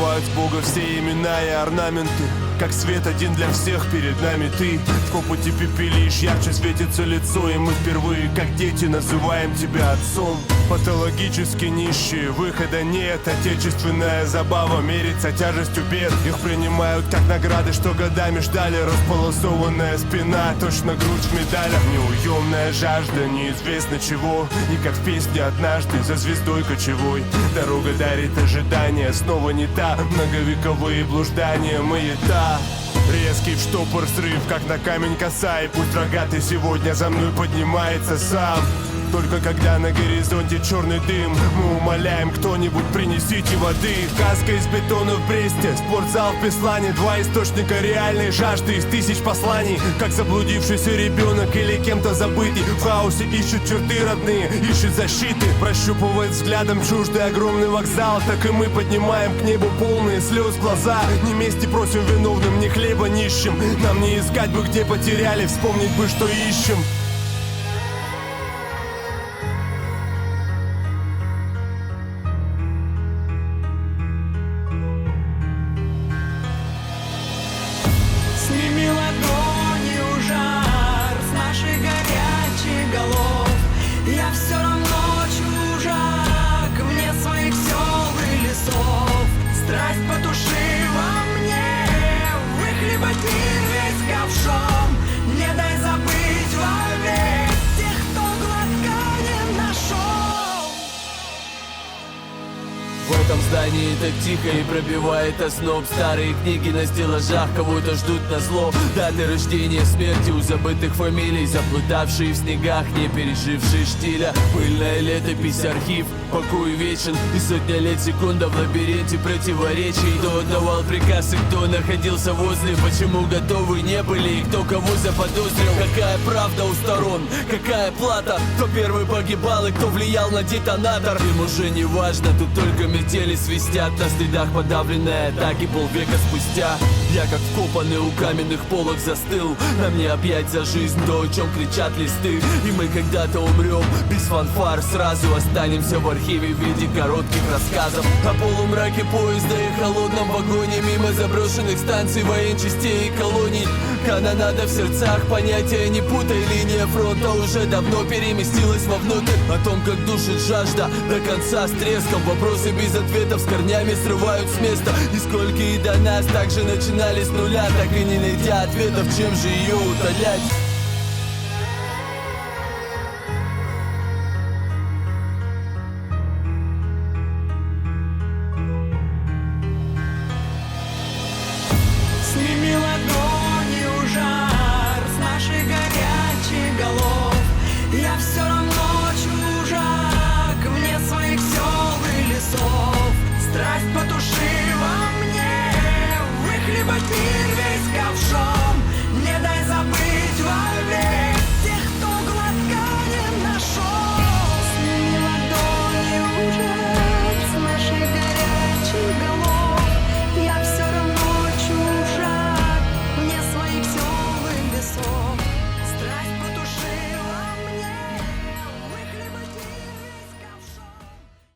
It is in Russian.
скрывают с Бога все имена и орнаменты. Как свет один для всех, перед нами ты. В копоти пепелишь, ярче светится лицо. И мы впервые, как дети, называем тебя отцом. Патологически нищие, выхода нет. Отечественная забава мерится тяжестью бед. Их принимают как награды, что годами ждали. Располосованная спина, точно грудь в медалях. Неуемная жажда, неизвестно чего. И как в песне однажды за звездой кочевой. Дорога дарит ожидания, снова не та. Многовековые блуждания, маята. Резкий в штопор срыв, как на камень коса. И пусть рогатый сегодня за мной поднимается сам. Только когда на горизонте черный дым, мы умоляем, кто-нибудь принесите воды. Каска из бетона в Бресте, спортзал в Беслане. Два источника реальной жажды из тысяч посланий. Как заблудившийся ребенок или кем-то забытый. В хаосе ищут черты родные, ищут защиты. Прощупывает взглядом чуждый огромный вокзал. Так и мы поднимаем к небу полные слез глаза. Не мести просим виновным, ни хлеба нищим. Нам не искать бы, где потеряли, вспомнить бы, что ищем. Сними ладонью жар с наших горячих голов. Я все равно чужак вне своих сел и лесов. Страсть потуши во мне, выхлебать мир весь ковшом. Не дай забыть вовек тех, кто глотка не нашел. В этом здании так тихо и пробивает озноб. Старые книги на стеллажах кого-то ждут на зло. Даты рождения, смерти у забытых фамилий. Заплутавшие в снегах, не пережившие штиля. Пыльная летопись, архив, покой вечен. И сотня лет секунда в лабиринте противоречий. Кто отдавал приказ и кто находился возле. Почему готовы не были и кто кого заподозрил. Какая правда у сторон, какая плата. Кто первый погибал и кто влиял на детонатор. Им уже не важно, тут только метели свистят. На следах подавленной атаки полвека спустя. Я как вкопанный у каменных полок застыл. На мне опять за жизнь то, о чем кричат листы. И мы когда-то умрем без фанфар. Сразу останемся в архиве в виде коротких рассказов. О полумраке поезда и холодном вагоне. Мимо заброшенных станций, военчастей и колоний. Канонада в сердцах, понятия не путай. Линия фронта уже давно переместилась вовнутрь. О том, как душит жажда до конца с треском. Вопросы без ответов с корнями срывают с места. И сколько и до нас также начинали с нуля, так и не найдя ответов, чем же ее утолять.